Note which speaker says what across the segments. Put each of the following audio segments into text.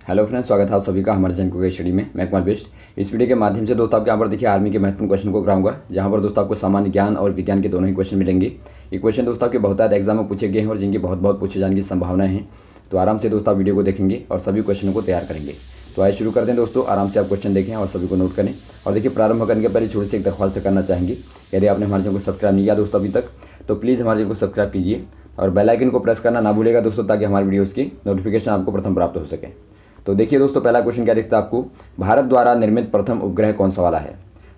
Speaker 1: Hello friends, स्वागत है आप सभी का हमारे चैनल स्टडी में। मैं कुमार बेस्ट। इस वीडियो के माध्यम से दोस्तों आपके यहाँ पर देखिए आर्मी के महत्वपूर्ण क्वेश्चन को कराऊंगा, जहाँ पर दोस्तों आपको सामान्य ज्ञान और विज्ञान के दोनों ही क्वेश्चन मिलेंगे। ये क्वेश्चन दोस्तों आपके बहुतायत एग्जाम में पूछे गए हैं और जिनकी बहुत पूछे जाने की संभावना है। तो आराम से दोस्तों आप वीडियो को देखेंगे और सभी क्वेश्चनों को तैयार करेंगे। तो आइए शुरू करते हैं दोस्तों। आराम से आप क्वेश्चन देखें और सभी को नोट करें। और देखिए, प्रारंभ करने के पहले छोटी सी एक दरख्वास्त करना चाहेंगे। यदि आपने हमारे चैनल को सब्सक्राइब नहीं किया दोस्तों अभी तक, तो प्लीज़ हमारे चैनल को सब्सक्राइब कीजिए और बेल आइकन को प्रेस करना ना भूलिएगा दोस्तों, ताकि हमारे वीडियोज़ की नोटिफिकेशन आपको प्रथम प्राप्त हो सके। तो देखिए दोस्तों, पहला क्वेश्चन क्या दिखता है आपको। भारत द्वारा निर्मित प्रथम उपग्रह कौन सा वाला है।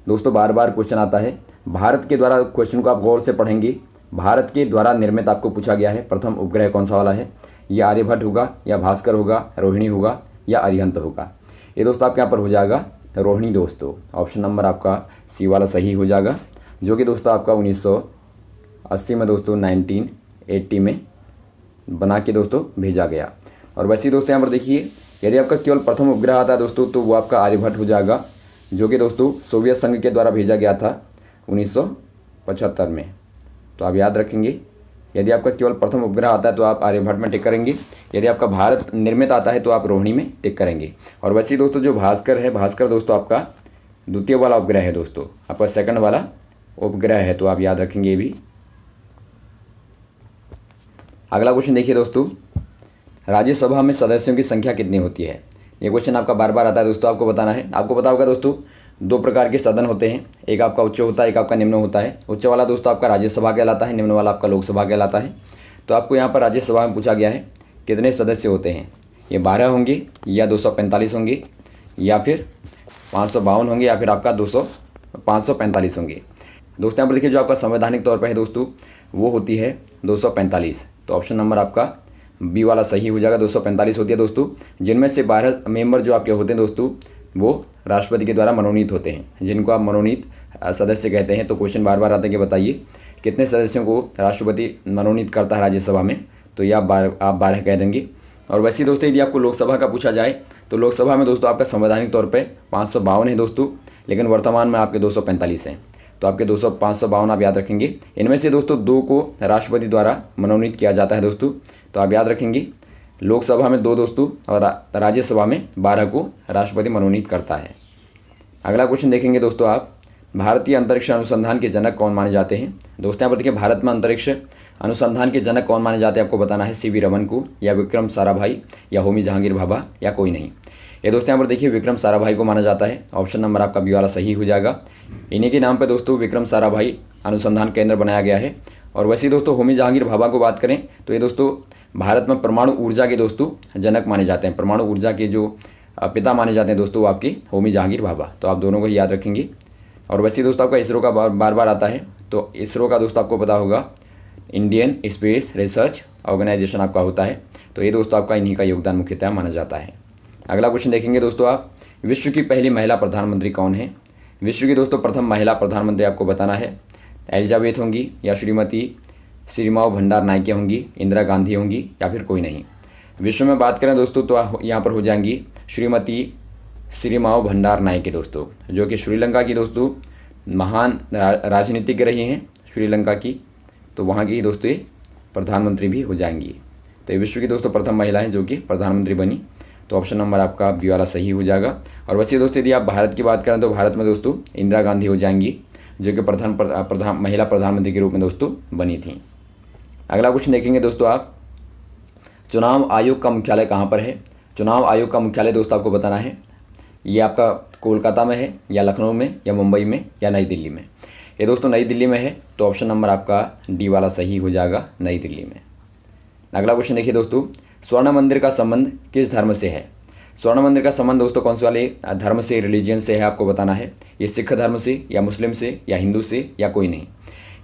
Speaker 1: दोस्तों बार बार क्वेश्चन आता है भारत के द्वारा। क्वेश्चन को आप गौर से पढ़ेंगे। भारत के द्वारा निर्मित आपको पूछा गया है प्रथम उपग्रह कौन सा वाला है। ये आर्यभट्ट होगा या भास्कर होगा, रोहिणी होगा या अरिहंत होगा। ये दोस्तों आपके यहाँ पर हो जाएगा रोहिणी दोस्तों। ऑप्शन नंबर आपका सी वाला सही हो जाएगा, जो कि दोस्तों आपका 1980 में दोस्तों 1980 में बना के दोस्तों भेजा गया। और वैसे ही दोस्तों यहाँ पर देखिए, यदि आपका केवल प्रथम उपग्रह आता है दोस्तों, तो वो आपका आर्यभट्ट हो जाएगा, जो कि दोस्तों सोवियत संघ के द्वारा भेजा गया था 1975 में। तो आप याद रखेंगे, यदि आपका केवल प्रथम उपग्रह आता है तो आप आर्यभट्ट में टिक करेंगे। यदि आपका भारत निर्मित आता है तो आप रोहिणी में टिक करेंगे। और वैसे ही दोस्तों जो भास्कर है, भास्कर दोस्तों आपका द्वितीय वाला उपग्रह है दोस्तों, आपका सेकंड वाला उपग्रह है। तो आप याद रखेंगे ये भी। अगला क्वेश्चन देखिए दोस्तों, राज्यसभा में सदस्यों की संख्या कितनी होती है। ये क्वेश्चन आपका बार बार आता है दोस्तों, आपको बताना है। आपको पता होगा दोस्तों, दो प्रकार के सदन होते हैं, एक आपका उच्च होता है, एक आपका निम्न होता है। उच्च वाला दोस्तों आपका राज्यसभा कहलाता है, निम्न वाला आपका लोकसभा कहलाता है। तो आपको यहाँ पर राज्यसभा में पूछा गया है कितने सदस्य होते हैं। ये 12 होंगे या 245 होंगे या फिर 552 होंगे या फिर आपका 545 होंगे। दोस्तों यहाँ पर देखिए, जो आपका संवैधानिक तौर पर है दोस्तों, वो होती है 245। तो ऑप्शन नंबर आपका बी वाला सही हो जाएगा। 245 होती है दोस्तों, जिनमें से 12 मेंबर जो आपके होते हैं दोस्तों, वो राष्ट्रपति के द्वारा मनोनीत होते हैं, जिनको आप मनोनीत सदस्य कहते हैं। तो क्वेश्चन बार बार आता है कि बताइए कितने सदस्यों को राष्ट्रपति मनोनीत करता है राज्यसभा में। तो ये आप 12 कह देंगे। और वैसे ही दोस्तों, यदि आपको लोकसभा का पूछा जाए तो लोकसभा में दोस्तों आपका संवैधानिक तौर पर 552 है दोस्तों, लेकिन वर्तमान में आपके 245 हैं। तो आपके 552 आप याद रखेंगे। इनमें से दोस्तों 2 को राष्ट्रपति द्वारा मनोनीत किया जाता है दोस्तों। तो आप याद रखेंगे, लोकसभा में 2 दोस्तों और राज्यसभा में 12 को राष्ट्रपति मनोनीत करता है। अगला क्वेश्चन देखेंगे दोस्तों आप, भारतीय अंतरिक्ष अनुसंधान के जनक कौन माने जाते हैं। दोस्तों यहाँ पर देखिए, भारत में अंतरिक्ष अनुसंधान के जनक कौन माने जाते हैं, आपको बताना है। सीवी रमन को या विक्रम साराभाई या होमी जहांगीर भाभा या कोई नहीं। ये दोस्तों यहाँ पर देखिए, विक्रम साराभाई को माना जाता है। ऑप्शन नंबर आपका बी वाला सही हो जाएगा। इन्हीं के नाम पर दोस्तों विक्रम साराभाई अनुसंधान केंद्र बनाया गया है। और वैसे ही दोस्तों होमी जहांगीर भाभा को बात करें तो ये दोस्तों भारत में परमाणु ऊर्जा के दोस्तों जनक माने जाते हैं। परमाणु ऊर्जा के जो पिता माने जाते हैं दोस्तों, वो आपके होमी जहांगीर भाभा। तो आप दोनों को ही याद रखेंगे। और वैसे ही दोस्तों आपका इसरो का बार बार आता है। तो इसरो का दोस्तों आपको पता होगा इंडियन स्पेस रिसर्च ऑर्गेनाइजेशन आपका होता है। तो ये दोस्तों आपका इन्हीं का योगदान मुख्यतः माना जाता है। अगला क्वेश्चन देखेंगे दोस्तों आप, विश्व की पहली महिला प्रधानमंत्री कौन है। विश्व की दोस्तों प्रथम महिला प्रधानमंत्री आपको बताना है। एलिजाबेथ होंगी या श्रीमती श्रीमाव भंडार नायके होंगी, इंदिरा गांधी होंगी या फिर कोई नहीं। विश्व में बात करें दोस्तों तो यहाँ पर हो जाएंगी श्रीमती श्रीमाव भंडार नायके दोस्तों, जो कि श्रीलंका की दोस्तों महान राजनीतिज्ञ रही हैं श्रीलंका की। तो वहाँ की दोस्तों ये प्रधानमंत्री भी हो जाएंगी। तो ये विश्व की दोस्तों प्रथम महिला है जो कि प्रधानमंत्री बनी। तो ऑप्शन नंबर आपका बी वाला सही हो जाएगा। और वैसे दोस्तों यदि आप भारत की बात करें तो भारत में दोस्तों इंदिरा गांधी हो जाएंगी, जो कि महिला प्रधानमंत्री के रूप में दोस्तों बनी थी। अगला क्वेश्चन देखेंगे दोस्तों आप, चुनाव आयोग का मुख्यालय कहाँ पर है। चुनाव आयोग का मुख्यालय दोस्तों आपको बताना है। ये आपका कोलकाता में है या लखनऊ में या मुंबई में या नई दिल्ली में। ये दोस्तों नई दिल्ली में है। तो ऑप्शन नंबर आपका डी वाला सही हो जाएगा, नई दिल्ली में। अगला क्वेश्चन देखिए दोस्तों, स्वर्ण मंदिर का संबंध किस धर्म से है। स्वर्ण मंदिर का संबंध दोस्तों कौन से वाले धर्म से, रिलीजियन से है, आपको बताना है। ये सिख धर्म से या मुस्लिम से या हिंदू से या कोई नहीं।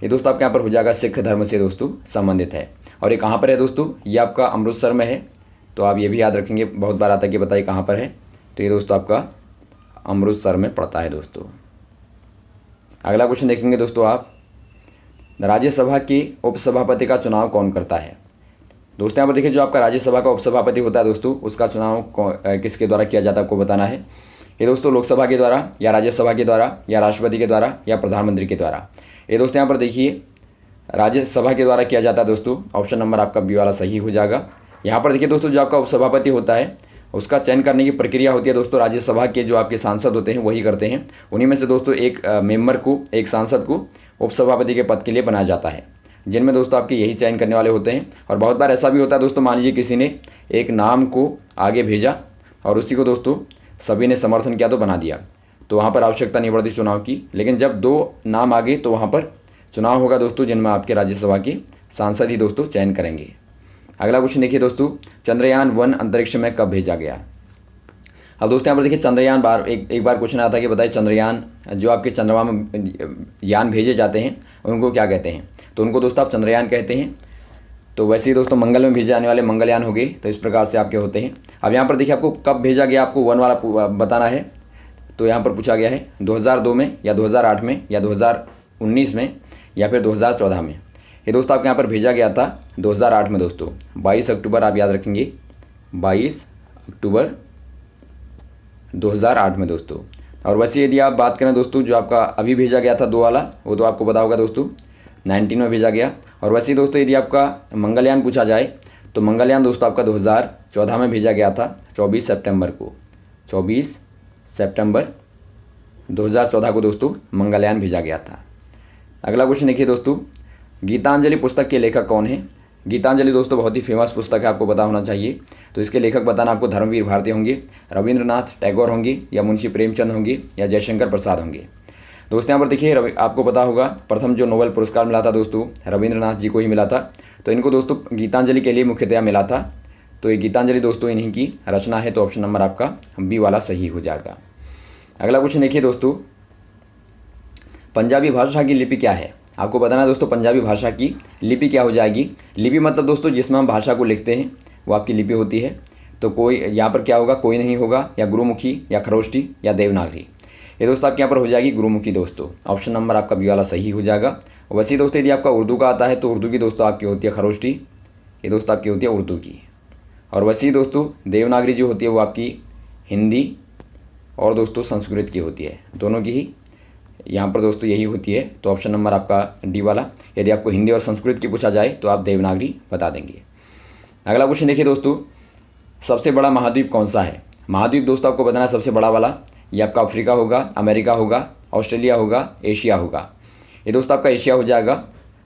Speaker 1: ये दोस्तों आपके यहाँ पर हो जाएगा सिख धर्म से दोस्तों संबंधित है। और ये कहाँ पर है दोस्तों, ये आपका अमृतसर में है। तो आप ये भी याद रखेंगे, बहुत बार आता है कि बताइए कहाँ पर है। तो ये दोस्तों आपका अमृतसर में पड़ता है दोस्तों। अगला क्वेश्चन देखेंगे दोस्तों आप, राज्यसभा के उपसभापति का चुनाव कौन करता है। दोस्तों यहाँ पर देखिए, जो आपका राज्यसभा का उपसभापति होता है दोस्तों, उसका चुनाव किसके द्वारा किया जाता है आपको बताना है। ये दोस्तों लोकसभा के द्वारा या राज्यसभा के द्वारा या राष्ट्रपति के द्वारा या प्रधानमंत्री के द्वारा। ये दोस्तों यहाँ पर देखिए, राज्यसभा के द्वारा किया जाता है दोस्तों। ऑप्शन नंबर आपका बी वाला सही हो जाएगा। यहाँ पर देखिए दोस्तों, जो आपका उपसभापति होता है उसका चयन करने की प्रक्रिया होती है दोस्तों राज्यसभा के जो आपके सांसद होते हैं वही करते हैं। उन्हीं में से दोस्तों एक मेंबर को, एक सांसद को उपसभापति के पद के लिए बनाया जाता है, जिनमें दोस्तों आपके यही चयन करने वाले होते हैं। और बहुत बार ऐसा भी होता है दोस्तों, मान लीजिए किसी ने एक नाम को आगे भेजा और उसी को दोस्तों सभी ने समर्थन किया तो बना दिया, तो वहाँ पर आवश्यकता नहीं पड़ती चुनाव की। लेकिन जब 2 नाम आ गए तो वहाँ पर चुनाव होगा दोस्तों, जिनमें आपके राज्यसभा के सांसद ही दोस्तों चयन करेंगे। अगला क्वेश्चन देखिए दोस्तों, चंद्रयान-1 अंतरिक्ष में कब भेजा गया। अब दोस्तों यहाँ पर देखिए चंद्रयान एक बार क्वेश्चन आता है कि बताइए चंद्रयान जो आपके चंद्रमा में यान भेजे जाते हैं उनको क्या कहते हैं। तो उनको दोस्तों आप चंद्रयान कहते हैं। तो वैसे ही दोस्तों मंगल में भेजे जाने वाले मंगलयान हो गए। तो इस प्रकार से आपके होते हैं। अब यहाँ पर देखिए आपको कब भेजा गया, आपको 1 वाला बताना है। तो यहाँ पर पूछा गया है 2002 में या 2008 में या 2019 में या फिर 2014 में। ये दोस्तों आपके यहाँ पर भेजा गया था 2008 में दोस्तों, 22 अक्टूबर आप याद रखेंगे, 22 अक्टूबर 2008 में दोस्तों। और वैसे यदि आप बात करें दोस्तों जो आपका अभी भेजा गया था 2 वाला, वो तो आपको पता होगा दोस्तों 19 में भेजा गया। और वैसे ही दोस्तों यदि आपका मंगलयान पूछा जाए तो मंगलयान दोस्तों आपका 2014 में भेजा गया था 24 सितंबर को, 24 सितंबर 2014 को दोस्तों मंगलयान भेजा गया था। अगला क्वेश्चन देखिए दोस्तों, गीतांजलि पुस्तक के लेखक कौन है। गीतांजलि दोस्तों बहुत ही फेमस पुस्तक है, आपको पता होना चाहिए। तो इसके लेखक बताना आपको धर्मवीर भारती होंगे, रविंद्रनाथ टैगोर होंगे या मुंशी प्रेमचंद होंगे या जयशंकर प्रसाद होंगे। दोस्तों यहाँ पर देखिए आपको पता होगा प्रथम जो नोबेल पुरस्कार मिला था दोस्तों रविंद्रनाथ जी को ही मिला था। तो इनको दोस्तों गीतांजलि के लिए मुख्यतया मिला था। तो ये गीतांजलि दोस्तों इन्हीं की रचना है। तो ऑप्शन नंबर आपका बी वाला सही हो जाएगा। अगला क्वेश्चन देखिए दोस्तों, पंजाबी भाषा की लिपि क्या है। आपको बताना है दोस्तों पंजाबी भाषा की लिपि क्या हो जाएगी। लिपि मतलब दोस्तों जिसमें हम भाषा को लिखते हैं वो आपकी लिपि होती है। तो कोई यहाँ पर क्या होगा, कोई नहीं होगा, या गुरुमुखी या खरोष्टी या देवनागरी। ये दोस्तों आपके यहाँ पर हो जाएगी गुरुमुखी दोस्तों। ऑप्शन नंबर आपका बी वाला सही हो जाएगा। वैसे ही दोस्तों यदि आपका उर्दू का आता है तो उर्दू की दोस्तों आपकी होती है खरोष्टी, ये दोस्तों आपकी होती है उर्दू की। और वैसे ही दोस्तों देवनागरी जो होती है वो आपकी हिंदी और दोस्तों संस्कृत की होती है, दोनों की ही यहाँ पर दोस्तों यही होती है। तो ऑप्शन नंबर आपका डी वाला। यदि आपको हिंदी और संस्कृत की पूछा जाए तो आप देवनागरी बता देंगे। अगला क्वेश्चन देखिए दोस्तों, सबसे बड़ा महाद्वीप कौन सा है। महाद्वीप दोस्तों आपको बताना है सबसे बड़ा वाला, ये आपका अफ्रीका होगा, अमेरिका होगा, ऑस्ट्रेलिया होगा, एशिया होगा। ये दोस्तों आपका एशिया हो जाएगा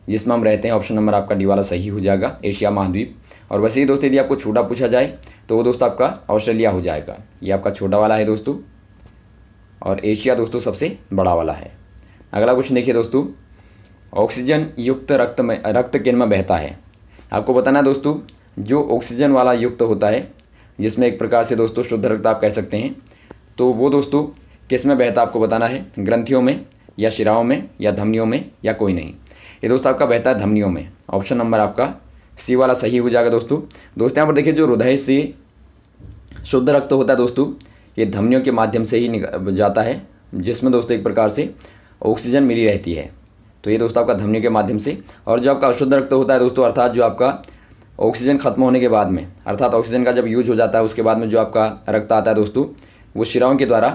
Speaker 1: जिसमें हम रहते हैं। ऑप्शन नंबर आपका डी वाला सही हो जाएगा, एशिया महाद्वीप। और वैसे ही दोस्तों यदि आपको छोटा पूछा जाए तो वो दोस्तों आपका ऑस्ट्रेलिया हो जाएगा, ये आपका छोटा वाला है दोस्तों। और एशिया दोस्तों सबसे बड़ा वाला है। अगला क्वेश्चन देखिए दोस्तों, ऑक्सीजन युक्त रक्त किन में बहता है। आपको बताना है दोस्तों जो ऑक्सीजन वाला युक्त होता है जिसमें एक प्रकार से दोस्तों शुद्ध रक्त आप कह सकते हैं, तो वो दोस्तों किस में बहता आपको बताना है, ग्रंथियों में या शिराओं में या धमनियों में या कोई नहीं। ये दोस्तों आपका बहता है धमनियों में। ऑप्शन नंबर आपका सी वाला सही हो जाएगा दोस्तों। यहाँ पर देखिए जो हृदय से शुद्ध रक्त होता है दोस्तों ये धमनियों के माध्यम से ही जाता है, जिसमें दोस्तों एक प्रकार से ऑक्सीजन मिली रहती है। तो ये दोस्तों आपका धमनियों के माध्यम से। और जो आपका अशुद्ध रक्त होता है दोस्तों, अर्थात जो आपका ऑक्सीजन खत्म होने के बाद में, अर्थात ऑक्सीजन का जब यूज हो जाता है उसके बाद में जो आपका रक्त आता है दोस्तों वो शिराओं के द्वारा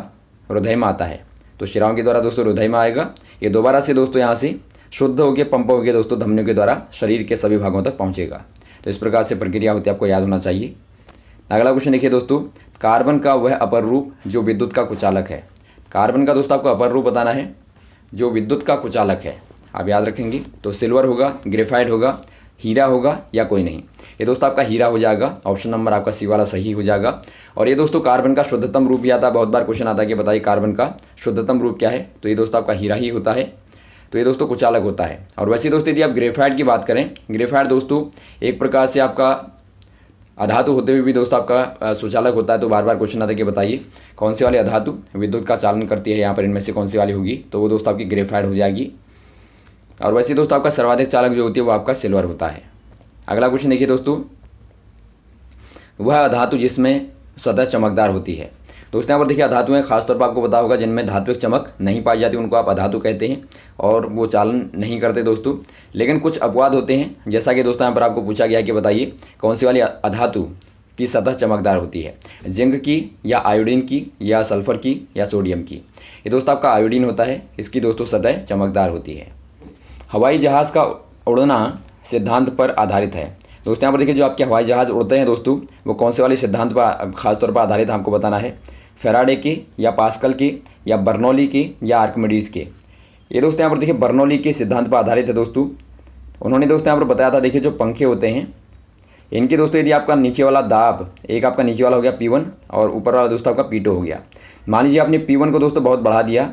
Speaker 1: हृदय में आता है। तो शिराओं के द्वारा दोस्तों हृदय में आएगा, ये दोबारा से दोस्तों यहाँ से शुद्ध होकर पंप होकर दोस्तों धमनियों के द्वारा शरीर के सभी भागों तक पहुँचेगा। तो इस प्रकार से प्रक्रिया होती है, आपको याद होना चाहिए। अगला क्वेश्चन देखिए दोस्तों, कार्बन का वह अपर रूप जो विद्युत का कुचालक है। कार्बन का दोस्तों आपको अपर रूप बताना है जो विद्युत का कुचालक है, आप याद रखेंगे। तो सिल्वर होगा, ग्रेफाइट होगा, हीरा होगा या कोई नहीं। ये दोस्तों आपका हीरा हो जाएगा। ऑप्शन नंबर आपका सी वाला सही हो जाएगा। और ये दोस्तों कार्बन का शुद्धतम रूप भी आता है, बहुत बार क्वेश्चन आता है कि बताइए कार्बन का शुद्धतम रूप क्या है। तो ये दोस्तों आपका हीरा ही होता है। तो ये दोस्तों कुचालक होता है। और वैसे दोस्तों यदि आप ग्रेफाइट की बात करें, ग्रेफाइट दोस्तों एक प्रकार से आपका अधातु होते हुए भी दोस्तों आपका सुचालक होता है। तो बार बार क्वेश्चन आता है कि बताइए कौन सी वाली अधातु विद्युत का चालन करती है, यहाँ पर इनमें से कौन सी वाली होगी। तो वो दोस्तों आपकी ग्रेफाइट हो जाएगी। और वैसे दोस्तों आपका सर्वाधिक चालक जो होती है वो आपका सिल्वर होता है। अगला क्वेश्चन देखिए दोस्तों, वह अधातु जिसमें सतह चमकदार होती है। दोस्तों यहाँ पर देखिए अधातु हैं, खासतौर पर आपको पता होगा जिनमें धात्विक चमक नहीं पाई जाती उनको आप अधातु कहते हैं और वो चालन नहीं करते दोस्तों। लेकिन कुछ अपवाद होते हैं, जैसा कि दोस्तों यहाँ पर आपको पूछा गया कि बताइए कौन सी वाली अधातु की सतह चमकदार होती है, जिंक की या आयोडीन की या सल्फर की या सोडियम की। ये दोस्तों आपका आयोडीन होता है, इसकी दोस्तों सतह चमकदार होती है। हवाई जहाज़ का उड़ना सिद्धांत पर आधारित है। दोस्तों यहाँ पर देखिए जो आपके हवाई जहाज़ उड़ते हैं दोस्तों, वो कौन से वाले सिद्धांत पर खासतौर पर आधारित हमको बताना है, फैराडे की या पास्कल की या बर्नौली की या आर्किमिडीज़ की। ये दोस्तों यहाँ पर देखिए बर्नौली के सिद्धांत पर आधारित है दोस्तों। उन्होंने दोस्तों यहाँ पर बताया था, देखिए जो पंखे होते हैं इनके दोस्तों यदि आपका नीचे वाला दाब, एक आपका नीचे वाला हो गया P1 और ऊपर वाला दोस्तों आपका P2 हो गया। मान लीजिए आपने P1 को दोस्तों बहुत बढ़ा दिया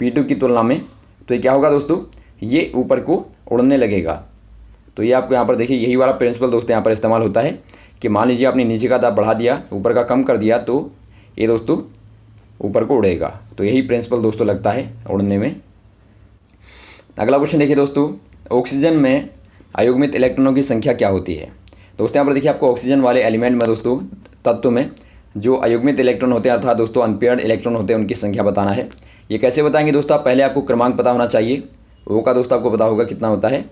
Speaker 1: P2 की तुलना में, तो ये क्या होगा दोस्तों, ये ऊपर को उड़ने लगेगा। तो ये आपको यहाँ पर देखिए यही वाला प्रिंसिपल दोस्तों यहाँ पर इस्तेमाल होता है कि मान लीजिए आपने नीचे का दाब बढ़ा दिया, ऊपर का कम कर दिया, तो ये दोस्तों ऊपर को उड़ेगा। तो यही प्रिंसिपल दोस्तों लगता है उड़ने में। अगला क्वेश्चन देखिए दोस्तों, ऑक्सीजन में अयुग्मित इलेक्ट्रॉनों की संख्या क्या होती है। दोस्तों यहाँ पर देखिए आपको ऑक्सीजन वाले एलिमेंट में दोस्तों, तत्व में जो अयुग्मित इलेक्ट्रॉन होते हैं अर्थात दोस्तों अनपेयर्ड इलेक्ट्रॉन होते हैं, उनकी संख्या बताना है। ये कैसे बताएंगे दोस्तों, पहले आपको क्रमांक पता होना चाहिए। वो का दोस्तों आपको पता होगा कितना होता है,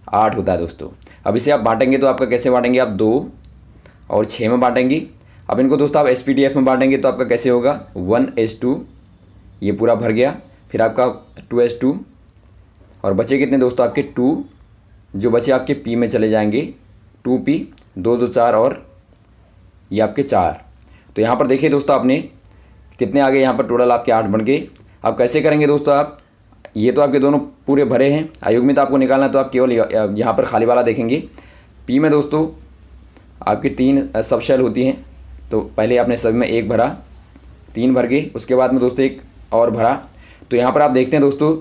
Speaker 1: 8 होता है दोस्तों। अब इसे आप बांटेंगे तो आपका कैसे बांटेंगे, आप 2 और 6 में बांटेंगे। अब इनको दोस्तों आप SPDF में बांटेंगे तो आपका कैसे होगा, 1:2, ये पूरा भर गया। फिर आपका 2:2 और बचे कितने दोस्तों आपके 2, जो बचे आपके P में चले जाएंगे, 2P, 2 2 4 और ये आपके 4। तो यहाँ पर देखिए दोस्तों आपने कितने आ गए, यहाँ पर टोटल आपके 8 बन गए। अब कैसे करेंगे दोस्तों आप, ये तो आपके दोनों पूरे भरे हैं, अयुग्मित आपको निकालना है तो आप केवल यहाँ पर खाली वाला देखेंगे। P में दोस्तों आपकी 3 सब शेल होती हैं, तो पहले आपने सभी में 1 भरा, 3 भर गए, उसके बाद में दोस्तों 1 और भरा। तो यहाँ पर आप देखते हैं दोस्तों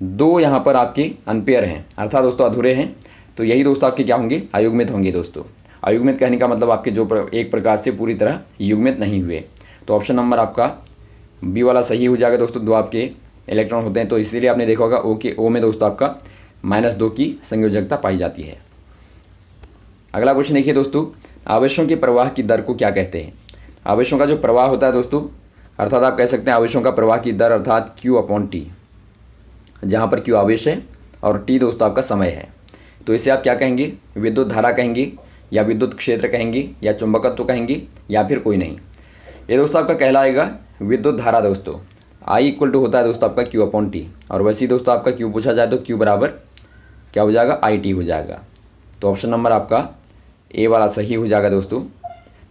Speaker 1: 2 यहाँ पर आपके अनपेयर हैं, अर्थात दोस्तों अधूरे हैं। तो यही दोस्तों आपके क्या होंगे, अयुग्मित होंगे दोस्तों। अयुग्मित कहने का मतलब आपके जो एक प्रकार से पूरी तरह युग्मित नहीं हुए। तो ऑप्शन नंबर आपका बी वाला सही हो जाएगा दोस्तों। 2 आपके इलेक्ट्रॉन होते हैं, तो इसीलिए आपने देखा होगा O में दोस्तों आपका -2 की संयोजकता पाई जाती है। अगला क्वेश्चन देखिए दोस्तों, आवेशों के प्रवाह की दर को क्या कहते हैं। आवेशों का जो प्रवाह होता है दोस्तों, अर्थात आप कह सकते हैं आवेशों का प्रवाह की दर अर्थात Q/T, जहाँ पर Q आवेश है और T दोस्तों आपका समय है। तो इसे आप क्या कहेंगे, विद्युत धारा कहेंगे या विद्युत क्षेत्र कहेंगे या चुंबकत्व कहेंगे या फिर कोई नहीं। ये दोस्तों आपका कहलाएगा विद्युत धारा दोस्तों। I = होता है दोस्तों आपका Q/T, और वैसे ही दोस्तों आपका Q पूछा जाए तो Q बराबर क्या हो जाएगा, IT हो जाएगा। तो ऑप्शन नंबर आपका ए वाला सही हो जाएगा दोस्तों।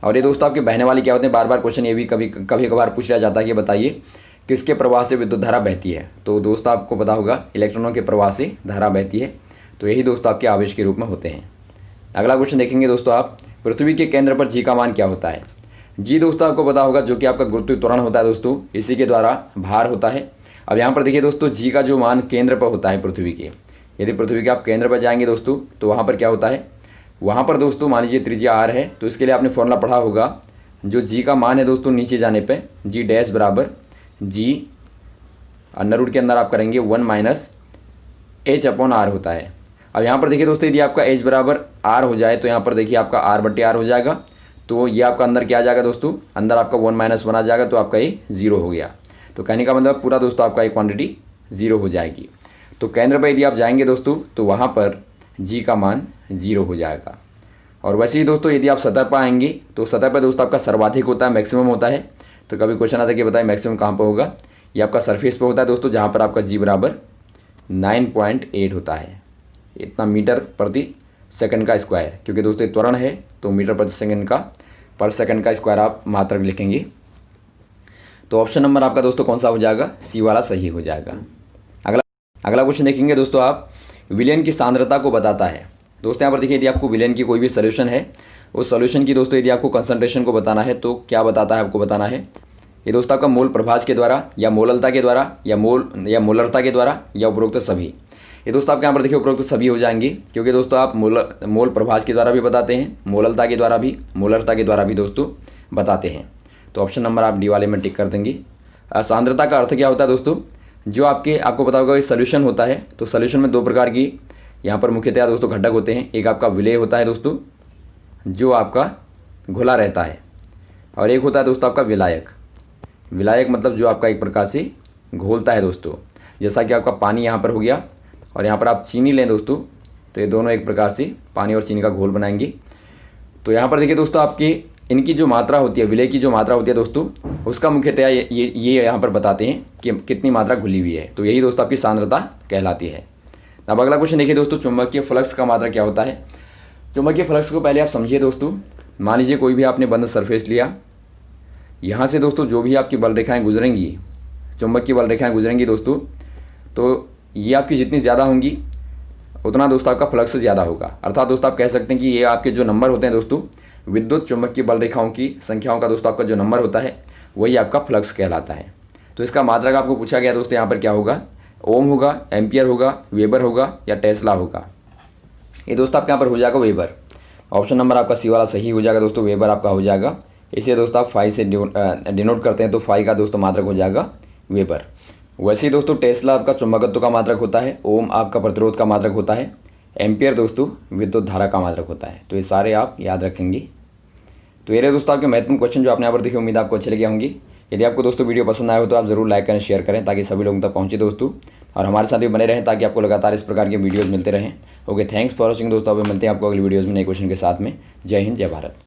Speaker 1: और ये दोस्तों आपके बहने वाली क्या होते हैं, बार बार क्वेश्चन ये भी कभी कभार पूछ लिया जाता है कि बताइए किसके प्रवाह से विद्युत धारा बहती है। तो दोस्तों आपको पता होगा इलेक्ट्रॉनों के प्रवाह से धारा बहती है। तो यही दोस्तों आपके आवेश के रूप में होते हैं। अगला क्वेश्चन देखेंगे दोस्तों आप, पृथ्वी के केंद्र पर G का मान क्या होता है। G दोस्तों आपको पता होगा जो कि आपका गुरुत्व त्वरण होता है दोस्तों, इसी के द्वारा भार होता है। अब यहाँ पर देखिए दोस्तों G का जो मान केंद्र पर होता है पृथ्वी के, यदि पृथ्वी के आप केंद्र पर जाएंगे दोस्तों तो वहाँ पर क्या होता है, वहाँ पर दोस्तों मान लीजिए त्रिज्या R है, तो इसके लिए आपने फॉर्मूला पढ़ा होगा, जो G का मान है दोस्तों नीचे जाने पे G डैश बराबर G अंडर रूट के अंदर आप करेंगे 1 - h/r होता है। अब यहाँ पर देखिए दोस्तों यदि आपका h बराबर r हो जाए तो यहाँ पर देखिए आपका r/r हो जाएगा। तो ये आपका अंदर क्या आ जाएगा दोस्तों, अंदर आपका 1 - 1 आ जाएगा, तो आपका ये 0 हो गया। तो कहने का मतलब पूरा दोस्तों आपका एक क्वांटिटी 0 हो जाएगी। तो केंद्र पर यदि आप जाएंगे दोस्तों तो वहाँ पर G का मान 0 हो जाएगा। और वैसे ही दोस्तों यदि आप सतह पर आएंगे तो सतह पर दोस्तों आपका सर्वाधिक होता है, मैक्सिमम होता है। तो कभी क्वेश्चन आता है कि बताइए मैक्सिमम कहाँ पर होगा, ये आपका सरफेस पर होता है दोस्तों, जहाँ पर आपका G बराबर 9.8 होता है, इतना मीटर प्रति सेकंड का स्क्वायर। क्योंकि दोस्तों त्वरण है तो मीटर प्रति सेकंड का पर सेकंड का स्क्वायर आप मात्रक लिखेंगे। तो ऑप्शन नंबर आपका दोस्तों कौन सा हो जाएगा, सी वाला सही हो जाएगा। अगला क्वेश्चन देखेंगे दोस्तों आप, विलयन की सांद्रता को बताता है। दोस्तों यहाँ पर देखिए यदि आपको विलयन की कोई भी सोल्यूशन है, उस सोल्यूशन की दोस्तों यदि आपको कंसंट्रेशन को बताना है तो क्या बताता है, आपको बताना है ये दोस्तों आपका मोल प्रभाज के द्वारा या मोललता के द्वारा या मोलरता के द्वारा या उपरोक्त सभी। ये दोस्तों आपके यहाँ पर देखिए उपरोक्त सभी हो जाएंगे, क्योंकि दोस्तों आप मोल प्रभाज के द्वारा भी बताते हैं, मोललता के द्वारा भी, मोलरता के द्वारा भी दोस्तों बताते हैं। तो ऑप्शन नंबर आप डी वाले में टिक कर देंगे। सांद्रता का अर्थ क्या होता है दोस्तों, जो आपको पता होगा सोल्यूशन होता है, तो सोल्यूशन में 2 प्रकार की यहाँ पर मुख्यतः दोस्तों घटक होते हैं। एक आपका विलेय होता है दोस्तों, जो आपका घुला रहता है, और एक होता है दोस्तों आपका विलायक। विलायक मतलब जो आपका एक प्रकार से घोलता है दोस्तों, जैसा कि आपका पानी यहाँ पर हो गया और यहाँ पर आप चीनी लें दोस्तों, तो ये दोनों एक प्रकार से पानी और चीनी का घोल बनाएंगे। तो यहाँ पर देखिए दोस्तों आपकी इनकी जो मात्रा होती है, विलेय की जो मात्रा होती है दोस्तों, उसका मुख्यतः ये यहाँ पर बताते हैं कि कितनी मात्रा घुली हुई है। तो यही दोस्तों आपकी सांद्रता कहलाती है। अब अगला क्वेश्चन देखिए दोस्तों, चुंबकीय फ्लक्स का मात्रा क्या होता है। चुंबकीय फ्लक्स को पहले आप समझिए दोस्तों। मान लीजिए कोई भी आपने बंद सरफेस लिया, यहाँ से दोस्तों जो भी आपकी बल रेखाएं गुजरेंगी, चुंबक की बल रेखाएं गुजरेंगी दोस्तों, तो ये आपकी जितनी ज़्यादा होंगी उतना दोस्तों आपका फ्लक्स ज़्यादा होगा। अर्थात दोस्तों आप कह सकते हैं कि ये आपके जो नंबर होते हैं दोस्तों, विद्युत चुंबक की बल रेखाओं की संख्याओं का दोस्तों आपका जो नंबर होता है वही आपका फ्लक्स कहलाता है। तो इसका मात्रक आपको पूछा गया दोस्तों, यहाँ पर क्या होगा, ओम होगा, एम्पियर होगा, वेबर होगा या टेस्ला होगा। ये दोस्तों आपके यहाँ पर हो जाएगा वेबर। ऑप्शन नंबर आपका सी वाला सही हो जाएगा दोस्तों, वेबर आपका हो जाएगा। इसे दोस्तों आप फाई से डिनोट करते हैं तो फाई का दोस्तों मात्रक हो जाएगा वेबर। वैसे ही दोस्तों टेस्ला आपका चुंबकत्व का मात्रक होता है, ओम आपका प्रतिरोध का मात्रक होता है, एम्पियर दोस्तों विद्युत धारा का मात्रक होता है। तो ये सारे आप याद रखेंगे। तो ये रहे दोस्तों आपके महत्वपूर्ण क्वेश्चन जो आपने यहाँ पर देखे। उम्मीद आपको अच्छे लगे होंगे। यदि आपको दोस्तों वीडियो पसंद आए हो तो आप जरूर लाइक करें, शेयर करें ताकि सभी लोगों तक पहुँचे दोस्तों, और हमारे साथ भी बने रहें ताकि आपको लगातार इस प्रकार के वीडियोज़ मिलते रहें। ओके, थैंक्स फॉर वॉचिंग दोस्तों। अभी मिलते हैं आपको अगली वीडियोज़ में नए क्वेश्चन के साथ में। जय हिंद, जय भारत।